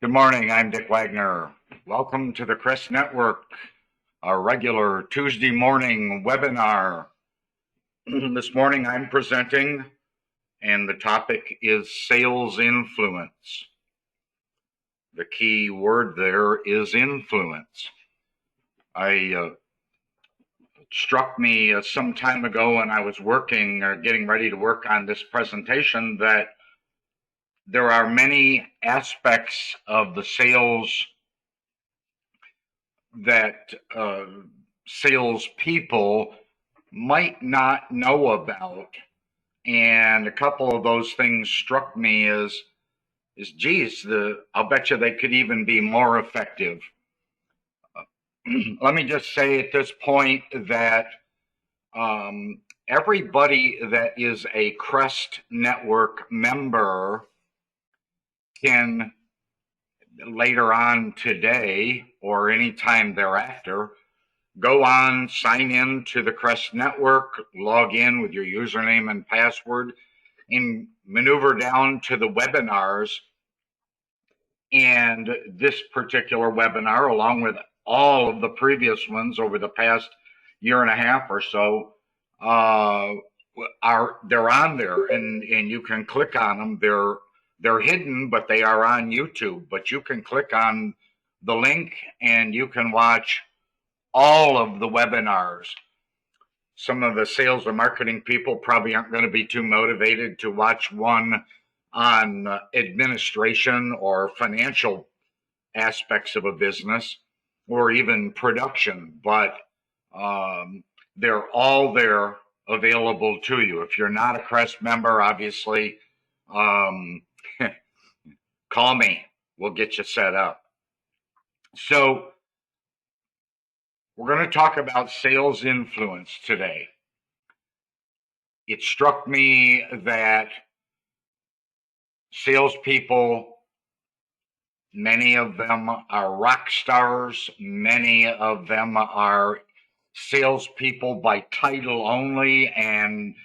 Good morning. I'm Dick Wagner. Welcome to the Crest Network, our regular Tuesday morning webinar. This morning I'm presenting, and the topic is sales influence. The key word there is influence. It struck me some time ago when I was working or getting ready to work on this presentation that there are many aspects of the sales that salespeople might not know about. And a couple of those things struck me as geez, I'll bet you they could even be more effective. Let me just say at this point that everybody that is a Crest Network member can later on today or anytime thereafter go on, sign in to the Crest Network, log in with your username and password, and maneuver down to the webinars. And this particular webinar, along with all of the previous ones over the past year and a half or so, they're on there, and you can click on them. They're hidden, but they are on YouTube. But you can click on the link and you can watch all of the webinars. Some of the sales and marketing people probably aren't going to be too motivated to watch one on administration or financial aspects of a business or even production, but they're all there available to you. If you're not a Crest member, obviously, call me. We'll get you set up. So we're going to talk about sales influence today. It struck me that salespeople, many of them are rock stars, many of them are salespeople by title only and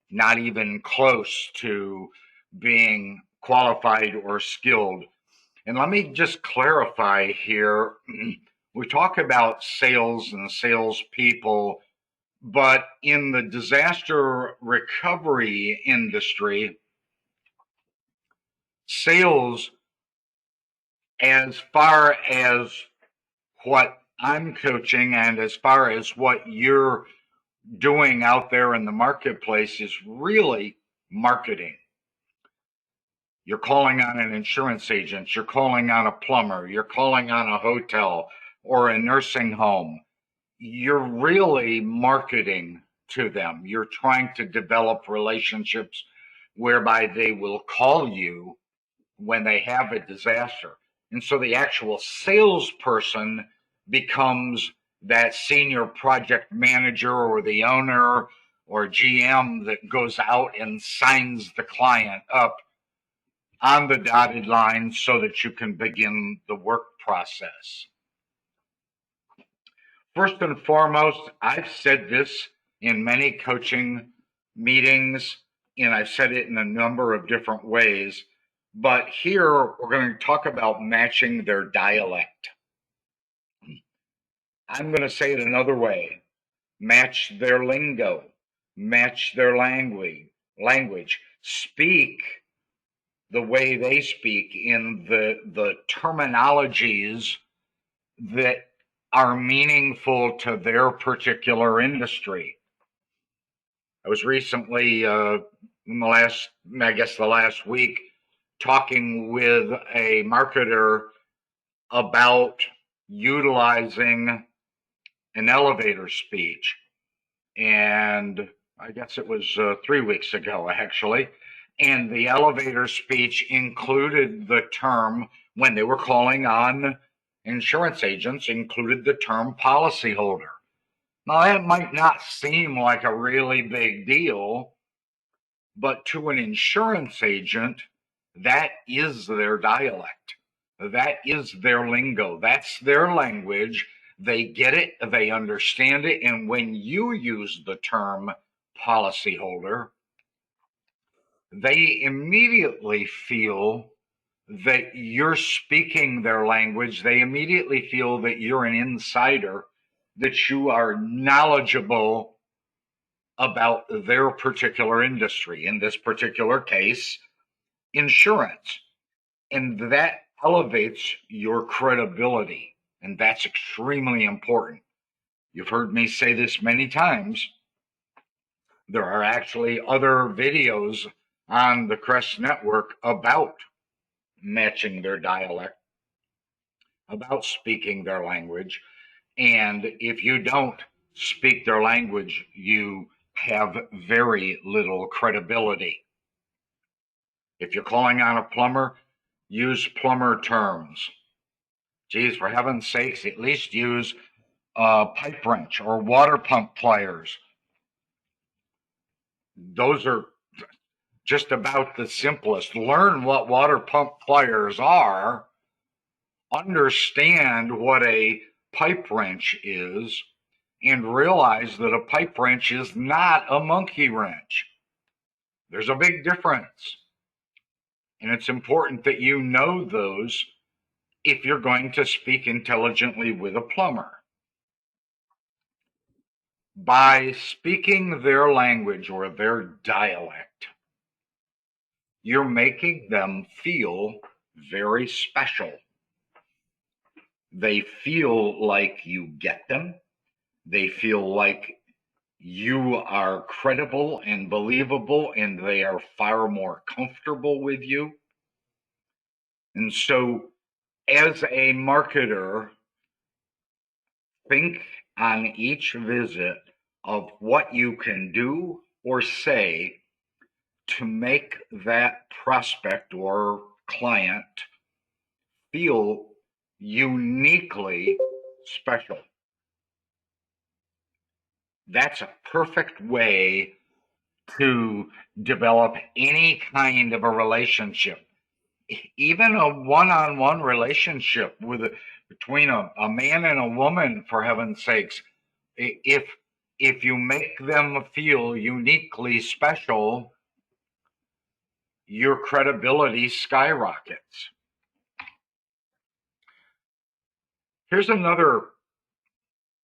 not even close to being qualified or skilled. And let me just clarify here. We talk about sales and salespeople, but in the disaster recovery industry, sales, as far as what I'm coaching and as far as what you're doing out there in the marketplace, is really marketing. You're calling on an insurance agent, you're calling on a plumber, you're calling on a hotel or a nursing home. You're really marketing to them. You're trying to develop relationships whereby they will call you when they have a disaster. And so the actual salesperson becomes that senior project manager or the owner or GM that goes out and signs the client up on the dotted line so that you can begin the work process. First and foremost, I've said this in many coaching meetings, and I've said it in a number of different ways, but here we're going to talk about matching their dialect. I'm going to say it another way. Match their lingo, match their language. Speak the way they speak in the terminologies that are meaningful to their particular industry. I was recently, in the last week, talking with a marketer about utilizing an elevator speech. And I guess it was 3 weeks ago, actually. And the elevator speech included the term, when they were calling on insurance agents, included the term policyholder. Now, that might not seem like a really big deal, but to an insurance agent, that is their dialect. That is their lingo. That's their language. They get it, they understand it, and when you use the term policyholder, they immediately feel that you're speaking their language, they immediately feel that you're an insider, that you are knowledgeable about their particular industry, in this particular case, insurance. And that elevates your credibility. And that's extremely important. You've heard me say this many times. There are actually other videos on the Crest Network about matching their dialect, about speaking their language. And if you don't speak their language, you have very little credibility. If you're calling on a plumber, use plumber terms. Geez, for heaven's sakes, at least use pipe wrench or water pump pliers. Those are just about the simplest. Learn what water pump pliers are, understand what a pipe wrench is, and realize that a pipe wrench is not a monkey wrench. There's a big difference. And it's important that you know those if you're going to speak intelligently with a plumber. By speaking their language or their dialect, you're making them feel very special. They feel like you get them. They feel like you are credible and believable, and they are far more comfortable with you. And so, as a marketer, think on each visit of what you can do or say to make that prospect or client feel uniquely special. That's a perfect way to develop any kind of a relationship, even a one-on-one relationship between a man and a woman, for heaven's sakes. If you make them feel uniquely special, your credibility skyrockets. Here's another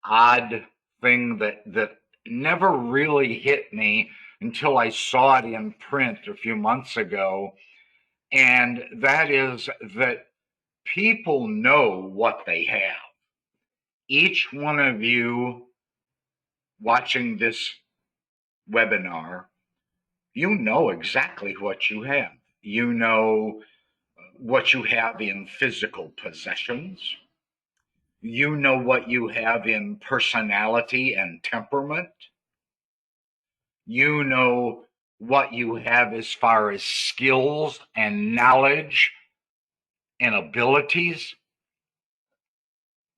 odd thing that never really hit me until I saw it in print a few months ago, and that is that people know what they have. Each one of you watching this webinar, you know exactly what you have. You know what you have in physical possessions. You know what you have in personality and temperament. You know what you have as far as skills and knowledge and abilities.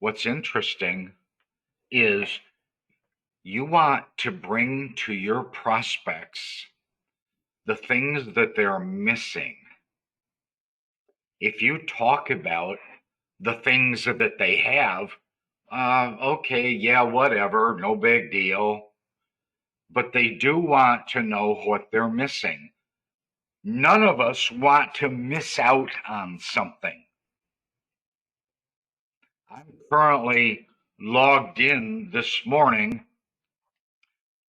What's interesting is you want to bring to your prospects the things that they're missing. If you talk about the things that they have, okay, yeah, whatever, no big deal. But they do want to know what they're missing. None of us want to miss out on something. I'm currently logged in this morning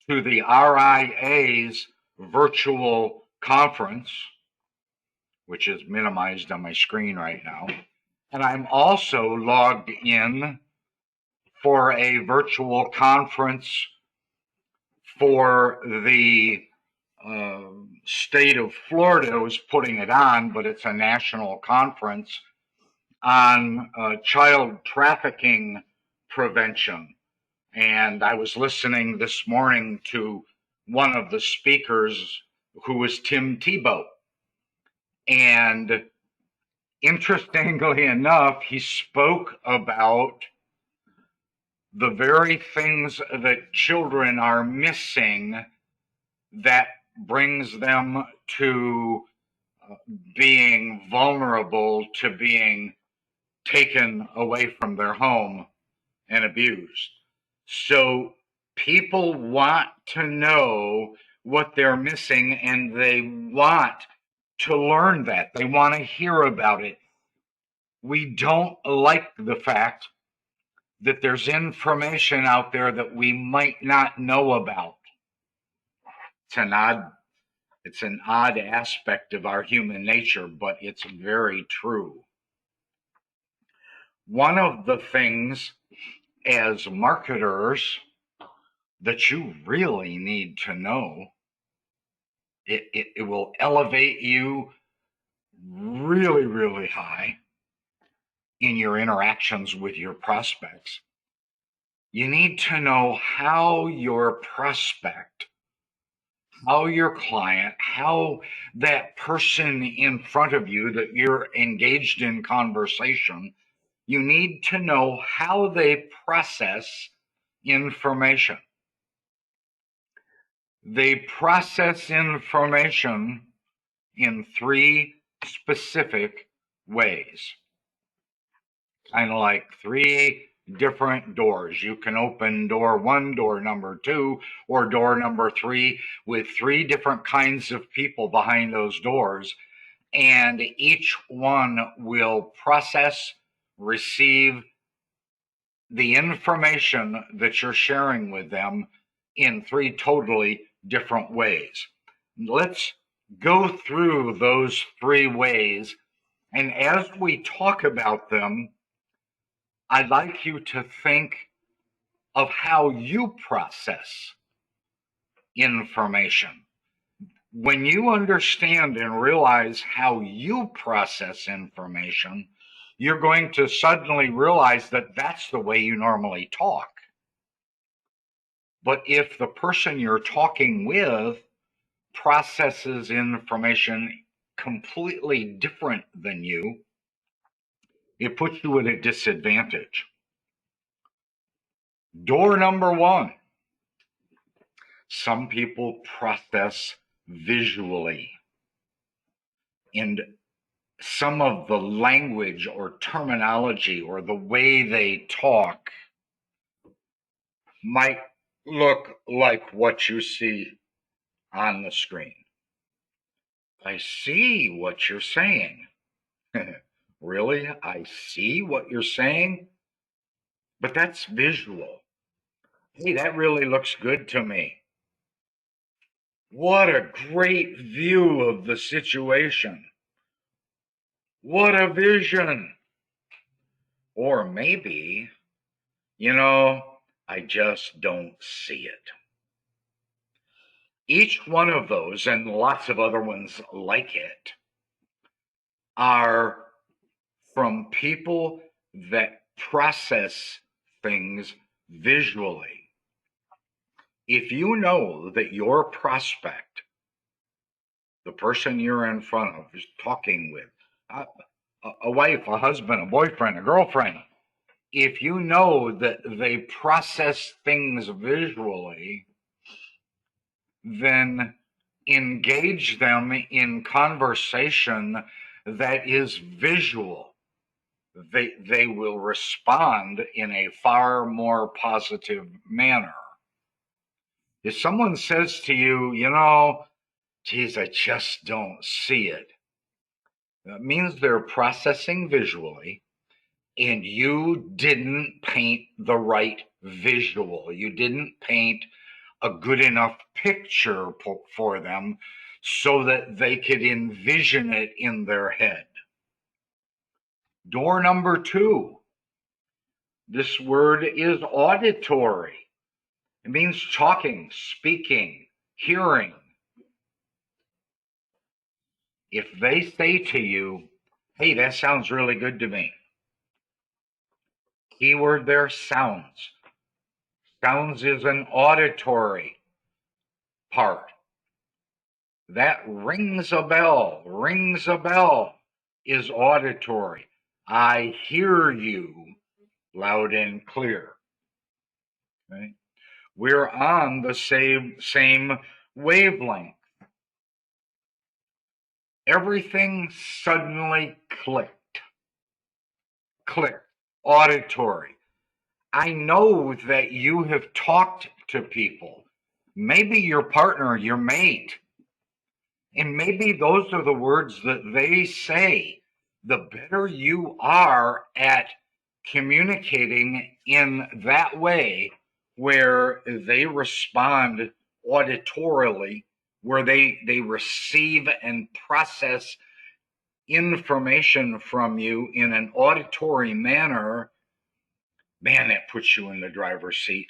to the RIA's virtual conference, which is minimized on my screen right now. And I'm also logged in for a virtual conference for the state of Florida was putting it on, but it's a national conference on child trafficking prevention. And I was listening this morning to one of the speakers who was Tim Tebow. And interestingly enough, he spoke about the very things that children are missing that brings them to being vulnerable to being taken away from their home and abused. So people want to know what they're missing, and they want to learn that. They want to hear about it. We don't like the fact that there's information out there that we might not know about. It's an odd aspect of our human nature, but it's very true. One of the things as marketers that you really need to know, it will elevate you really, really high in your interactions with your prospects. You need to know how your prospect, how your client, how that person in front of you that you're engaged in conversation, you need to know how they process information. They process information in three specific ways. Kind of like three different doors. You can open door one, door number two, or door number three with three different kinds of people behind those doors. And each one will process, receive the information that you're sharing with them in three totally different ways. Let's go through those three ways. And as we talk about them, I'd like you to think of how you process information. When you understand and realize how you process information, you're going to suddenly realize that that's the way you normally talk. But if the person you're talking with processes information completely different than you, it puts you at a disadvantage. Door number one. Some people process visually, and some of the language or terminology or the way they talk might look like what you see on the screen. I see what you're saying. Really? I see what you're saying? But that's visual. Hey, that really looks good to me. What a great view of the situation. What a vision. Or maybe, I just don't see it. Each one of those, and lots of other ones like it, are from people that process things visually. If you know that your prospect, the person you're in front of, is talking with, a wife, a husband, a boyfriend, a girlfriend, if you know that they process things visually, then engage them in conversation that is visual. They will respond in a far more positive manner. If someone says to you, geez, I just don't see it, that means they're processing visually, and you didn't paint the right visual. You didn't paint a good enough picture for them so that they could envision it in their head. Door number two. This word is auditory. It means talking, speaking, hearing. If they say to you, hey, that sounds really good to me. Keyword there, sounds. Sounds is an auditory part. That rings a bell. Rings a bell is auditory. I hear you loud and clear. Okay? We're on the same wavelength. Everything suddenly clicked. Click. Auditory. I know that you have talked to people, maybe your partner, your mate, And maybe those are the words that they say. The better you are at communicating in that way, where they respond auditorily, where they receive and process information from you in an auditory manner, man, that puts you in the driver's seat.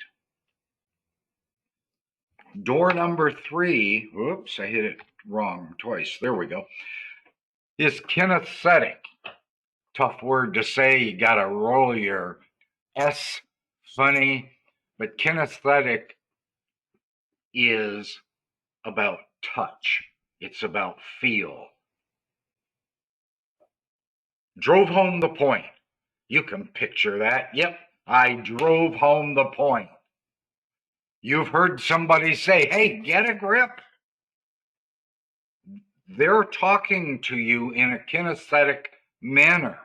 Door number 3, whoops, I hit it wrong twice. There we go. Is kinesthetic. Tough word to say. You got to roll your S funny, but kinesthetic is about touch. It's about feel. Drove home the point. You can picture that. Yep, I drove home the point. You've heard somebody say, hey, get a grip. They're talking to you in a kinesthetic manner.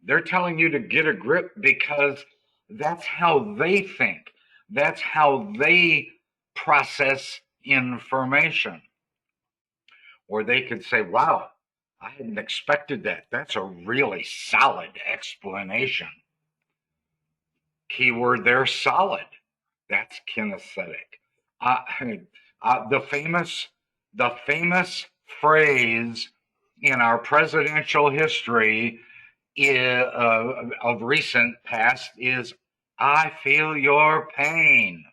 They're telling you to get a grip because that's how they think. That's how they process information. Or they could say, wow, I hadn't expected that. That's a really solid explanation. Keyword there, solid. That's kinesthetic. The famous phrase in our presidential history of recent past is, I feel your pain.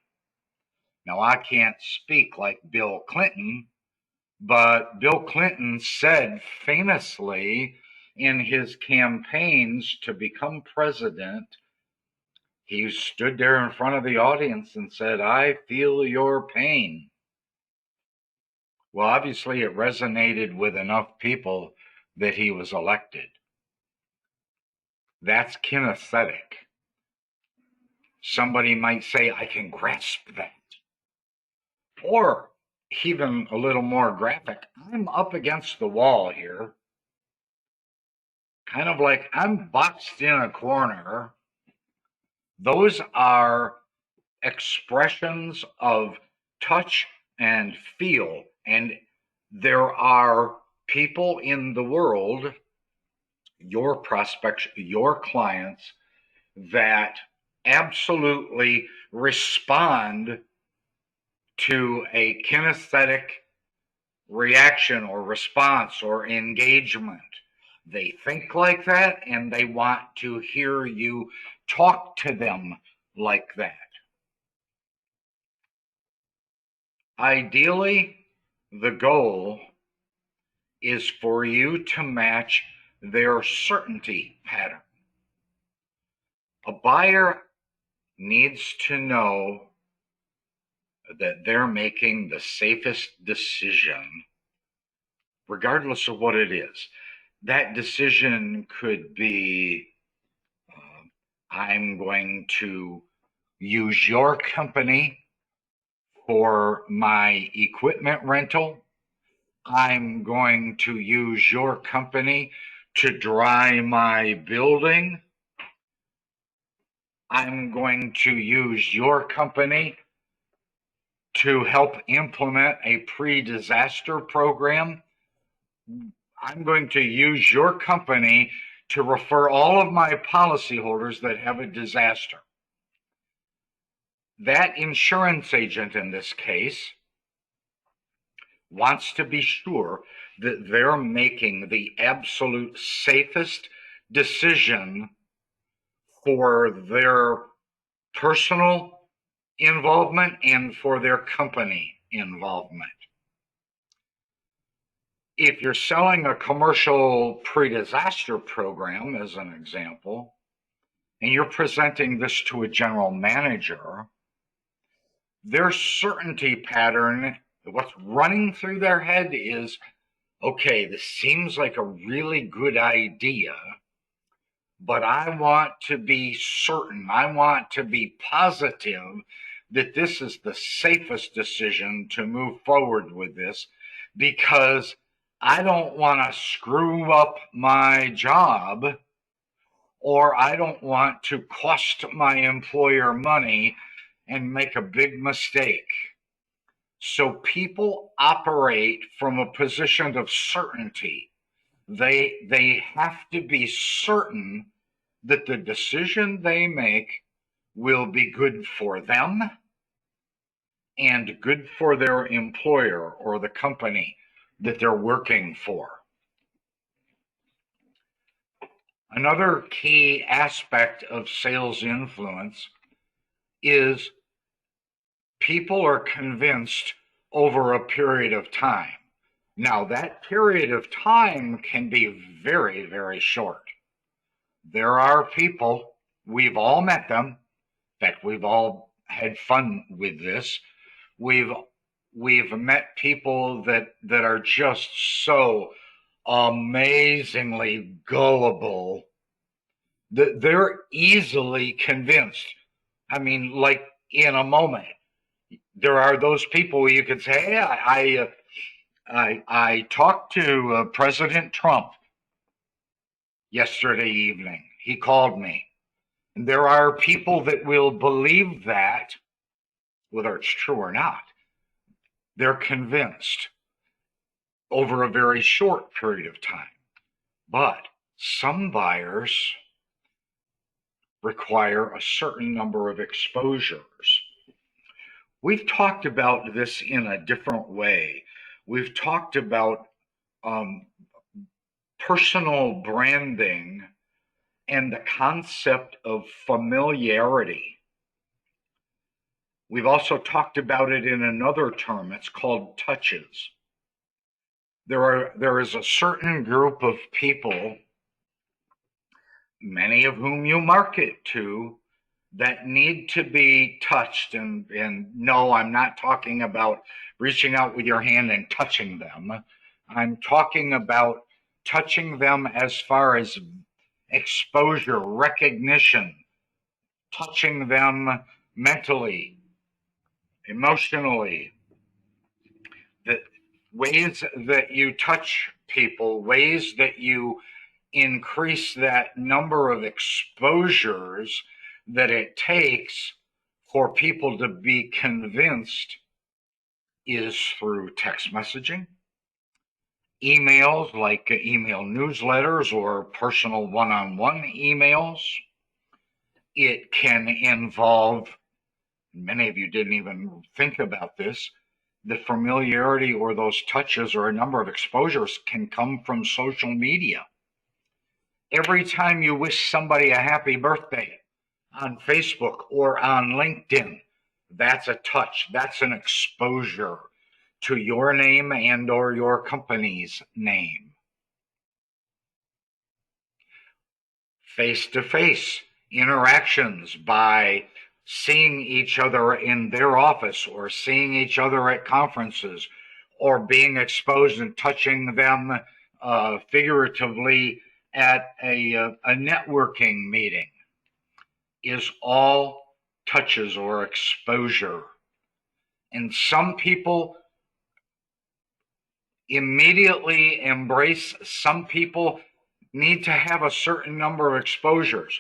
Now, I can't speak like Bill Clinton, but Bill Clinton said famously in his campaigns to become president, he stood there in front of the audience and said, I feel your pain. Well, obviously, it resonated with enough people that he was elected. That's kinesthetic. Somebody might say, I can grasp that. Or even a little more graphic, I'm up against the wall here. Kind of like I'm boxed in a corner. Those are expressions of touch and feel. And there are people in the world, your prospects, your clients, that absolutely respond to a kinesthetic reaction or response or engagement. They think like that and they want to hear you talk to them like that. Ideally, the goal is for you to match their certainty pattern. A buyer needs to know that they're making the safest decision, regardless of what it is. That decision could be, I'm going to use your company for my equipment rental. I'm going to use your company to dry my building. I'm going to use your company to help implement a pre-disaster program. I'm going to use your company to refer all of my policyholders that have a disaster. That insurance agent in this case wants to be sure that they're making the absolute safest decision for their personal involvement and for their company involvement. If you're selling a commercial pre-disaster program, as an example, and you're presenting this to a general manager, their certainty pattern, what's running through their head is, okay, this seems like a really good idea, but I want to be certain, I want to be positive that this is the safest decision to move forward with this, because I don't want to screw up my job, or I don't want to cost my employer money and make a big mistake. So people operate from a position of certainty. They have to be certain that the decision they make will be good for them and good for their employer or the company that they're working for. Another key aspect of sales influence is people are convinced over a period of time. Now, that period of time can be very, very short. There are people, we've all met them. In fact, we've all had fun with this. We've met people that are just so amazingly gullible that they're easily convinced. I mean, like in a moment, there are those people where you could say, "Hey, I talked to President Trump yesterday evening. He called me." And there are people that will believe that, whether it's true or not. They're convinced over a very short period of time. But some buyers require a certain number of exposures. We've talked about this in a different way. We've talked about personal branding and the concept of familiarity. We've also talked about it in another term. It's called touches. There is a certain group of people, many of whom you market to, that need to be touched. And no, I'm not talking about reaching out with your hand and touching them. I'm talking about touching them as far as exposure, recognition, touching them mentally, emotionally. The ways that you touch people, ways that you increase that number of exposures that it takes for people to be convinced is through text messaging, emails like email newsletters or personal one-on-one emails. It can involve, many of you didn't even think about this, the familiarity or those touches or a number of exposures can come from social media. Every time you wish somebody a happy birthday on Facebook or on LinkedIn, that's a touch, that's an exposure to your name and or your company's name. Face-to-face interactions by seeing each other in their office or seeing each other at conferences or being exposed and touching them figuratively at a networking meeting is all touches or exposure. And some people immediately embrace, some people need to have a certain number of exposures,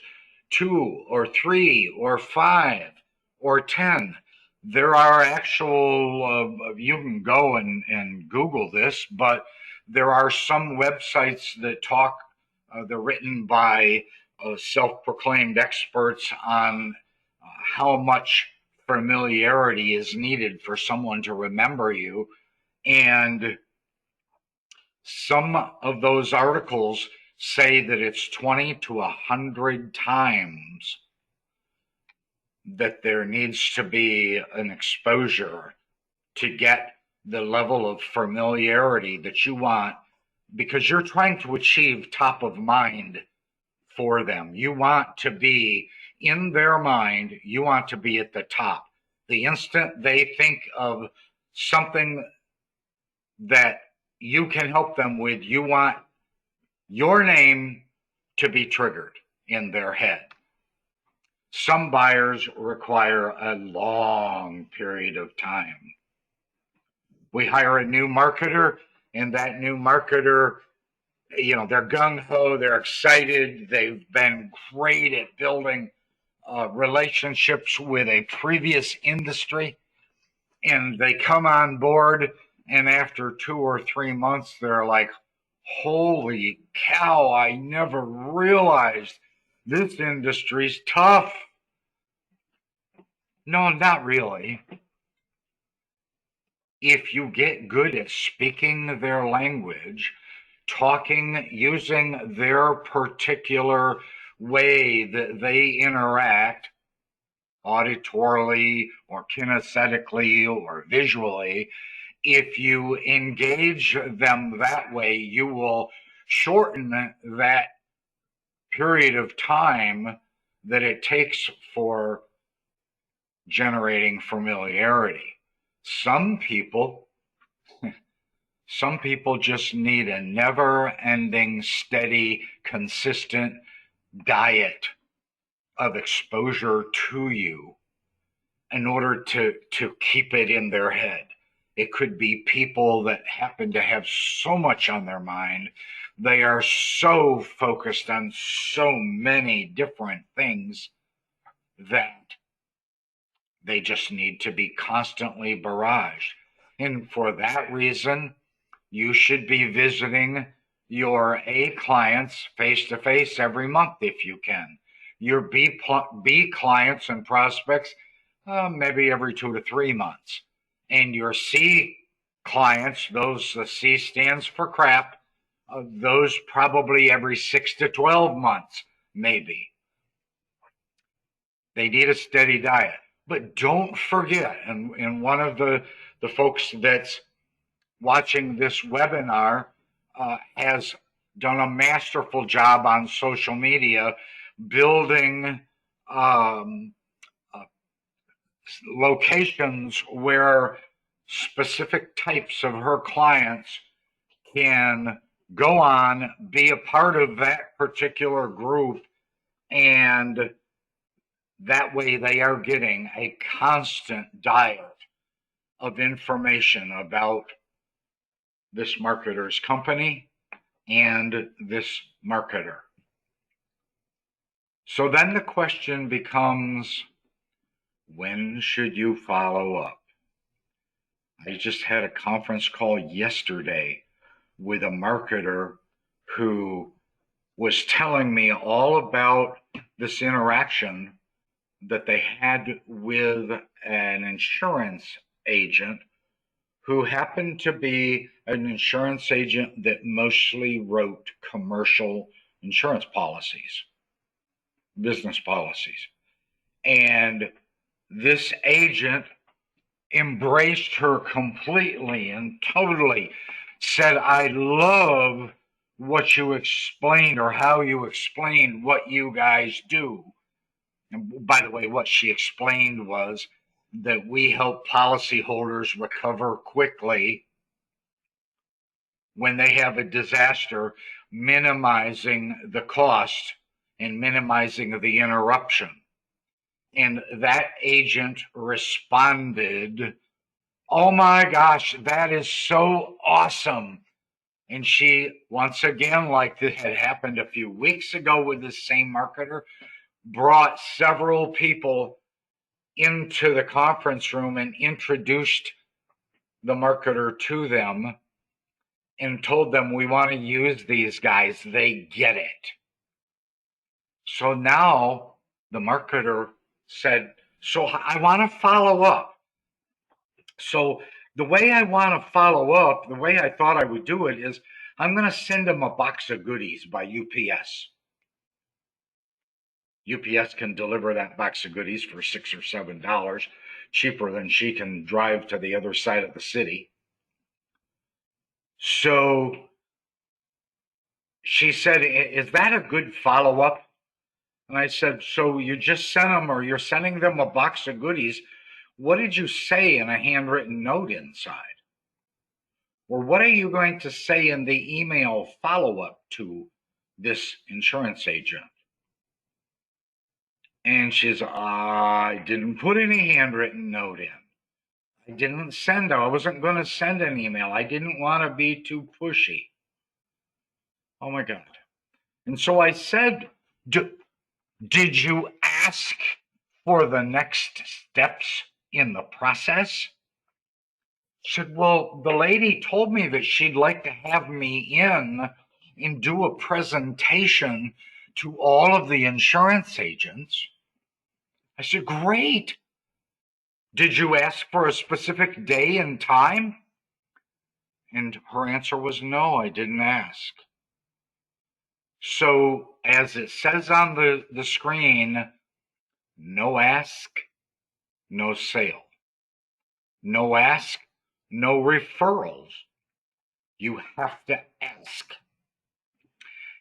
2 or 3 or 5 or 10. There are actual, you can go and Google this, but there are some websites that talk, they're written by self-proclaimed experts on how much familiarity is needed for someone to remember you. And some of those articles say that it's 20 to 100 times that there needs to be an exposure to get the level of familiarity that you want, because you're trying to achieve top of mind for them. You want to be in their mind, you want to be at the top. The instant they think of something that you can help them with, you want your name to be triggered in their head. Some buyers require a long period of time. We hire a new marketer, and that new marketer, they're gung-ho, they're excited, they've been great at building relationships with a previous industry, and they come on board, and after 2 or 3 months, they're like, holy cow, I never realized this industry's tough. No, not really. If you get good at speaking their language, talking, using their particular way that they interact, auditorily or kinesthetically or visually, if you engage them that way, you will shorten that period of time that it takes for generating familiarity. Some people just need a never-ending, steady, consistent diet of exposure to you in order to keep it in their head. It could be people that happen to have so much on their mind. They are so focused on so many different things that they just need to be constantly barraged. And for that reason, you should be visiting your A clients face to face every month if you can. Your B clients and prospects, maybe every 2 to 3 months. And your C clients, the C stands for crap, those probably every 6 to 12 months, maybe. They need a steady diet. But don't forget, and one of the folks that's watching this webinar has done a masterful job on social media building locations where specific types of her clients can go on, be a part of that particular group, and that way they are getting a constant diet of information about this marketer's company and this marketer. So then the question becomes, when should you follow up? I just had a conference call yesterday with a marketer who was telling me all about this interaction that they had with an insurance agent who happened to be an insurance agent that mostly wrote commercial insurance policies, business policies. And this agent embraced her completely and totally, said, I love what you explained or how you explained what you guys do. And by the way, what she explained was that we help policyholders recover quickly when they have a disaster, minimizing the cost and minimizing the interruption. And that agent responded, oh my gosh, that is so awesome. And she, once again, like this had happened a few weeks ago with this same marketer, brought several people into the conference room and introduced the marketer to them and told them, we want to use these guys. They get it. So now the marketer said, so I want to follow up. So the way I want to follow up, the way I thought I would do it is I'm going to send them a box of goodies by UPS. UPS can deliver that box of goodies for $6 or $7, cheaper than she can drive to the other side of the city. So she said, is that a good follow-up? And I said, so you just sent them, or you're sending them a box of goodies. What did you say in a handwritten note inside? Or what are you going to say in the email follow-up to this insurance agent? And she's, I didn't put any handwritten note in. I didn't send her. I wasn't going to send an email. I didn't want to be too pushy. Oh my God. And so I said, did you ask for the next steps in the process? Said, well, the lady told me that she'd like to have me in and do a presentation to all of the insurance agents. I said, great. Did you ask for a specific day and time? And her answer was, no, I didn't ask. So, as it says on the screen, no ask, no sale. No ask, no referrals. You have to ask.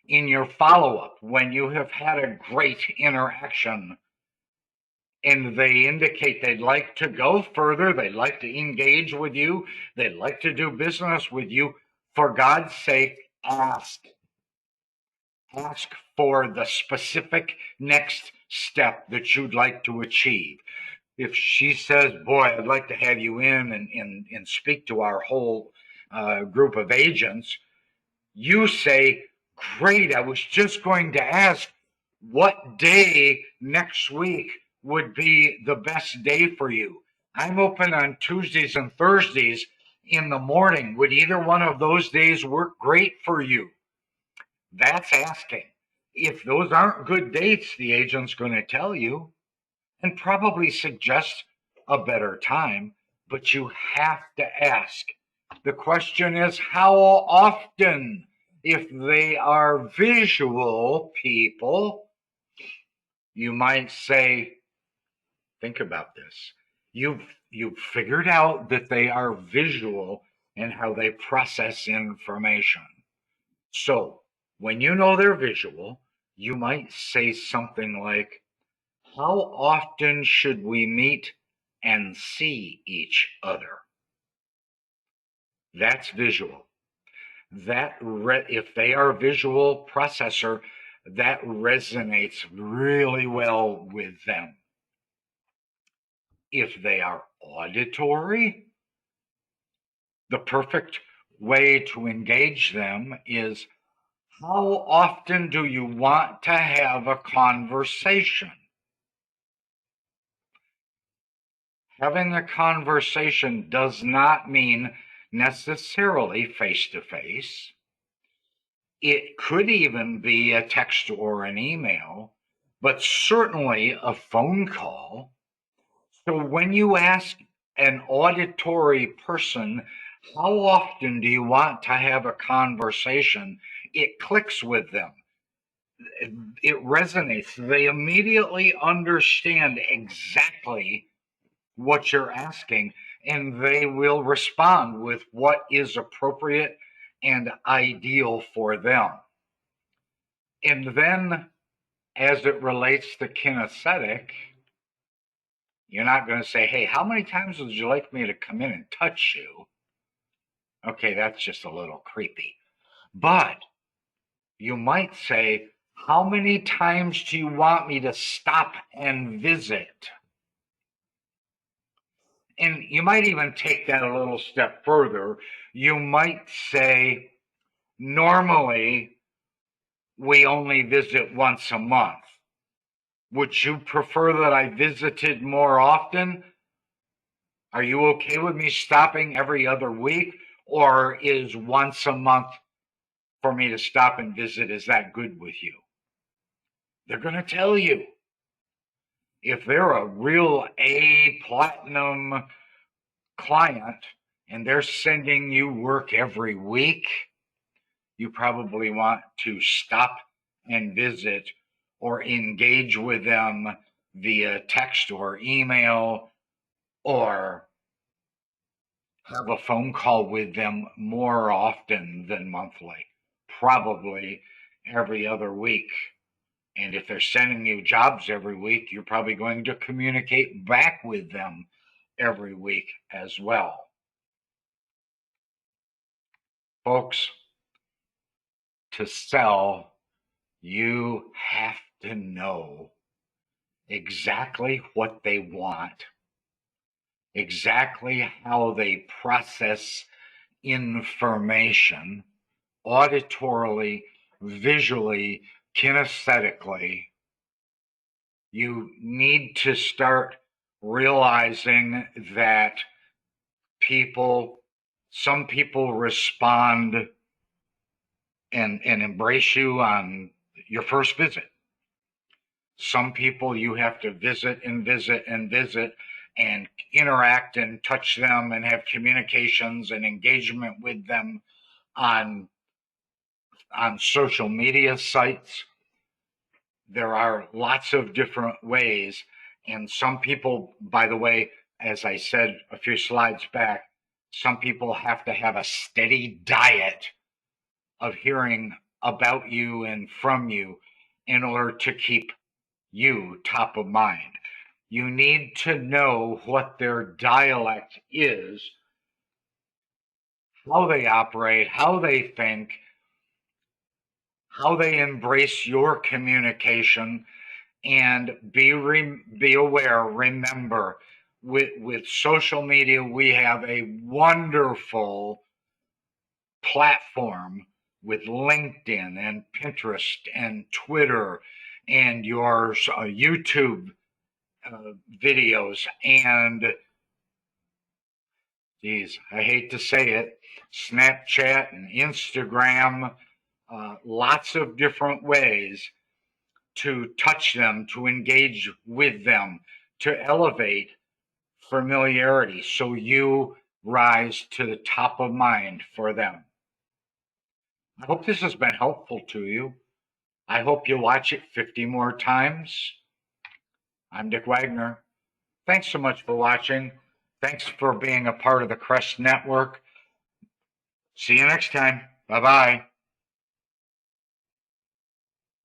In your follow up, when you have had a great interaction and they indicate they'd like to go further, they'd like to engage with you, they'd like to do business with you, for God's sake, ask. Ask for the specific next step that you'd like to achieve. If she says, boy, I'd like to have you in and speak to our whole group of agents, you say, great, I was just going to ask what day next week would be the best day for you. I'm open on Tuesdays and Thursdays in the morning. Would either one of those days work great for you? That's asking. If those aren't good dates, the agent's going to tell you and probably suggest a better time, but you have to ask. The question is, how often? If they are visual people, you might say, think about this. You've figured out that they are visual in how they process information. So when you know they're visual, you might say something like, how often should we meet and see each other? That's visual. If they are a visual processor, that resonates really well with them. If they are auditory, the perfect way to engage them is, how often do you want to have a conversation? Having a conversation does not mean necessarily face to face. It could even be a text or an email, but certainly a phone call. So when you ask an auditory person, how often do you want to have a conversation? It clicks with them. It resonates. They immediately understand exactly what you're asking, and they will respond with what is appropriate and ideal for them. And then, as it relates to kinesthetic, you're not going to say, hey, how many times would you like me to come in and touch you? Okay, that's just a little creepy. But you might say, how many times do you want me to stop and visit? And you might even take that a little step further. You might say, normally we only visit once a month. Would you prefer that I visited more often? Are you okay with me stopping every other week? Or is once a month for me to stop and visit, is that good with you? They're going to tell you. If they're a real A platinum client and they're sending you work every week, you probably want to stop and visit or engage with them via text or email or have a phone call with them more often than monthly, probably every other week. And if they're sending you jobs every week, you're probably going to communicate back with them every week as well. Folks, to sell, you have to know exactly what they want, exactly how they process information auditorily, visually, kinesthetically. You need to start realizing that people, some people respond and embrace you on your first visit. Some people you have to visit and visit and visit and interact and touch them and have communications and engagement with them on social media sites. There are lots of different ways, and some people, by the way, as I said a few slides back, some people have to have a steady diet of hearing about you and from you in order to keep you top of mind. You need to know what their dialect is, how they operate, how they think, how they embrace your communication, and be aware. Remember, with social media, we have a wonderful platform with LinkedIn and Pinterest and Twitter and your YouTube videos and, geez, I hate to say it, Snapchat and Instagram, lots of different ways to touch them, to engage with them, to elevate familiarity so you rise to the top of mind for them. I hope this has been helpful to you. I hope you watch it 50 more times. I'm Dick Wagner. Thanks so much for watching. Thanks for being a part of the Crest Network. See you next time. Bye-bye.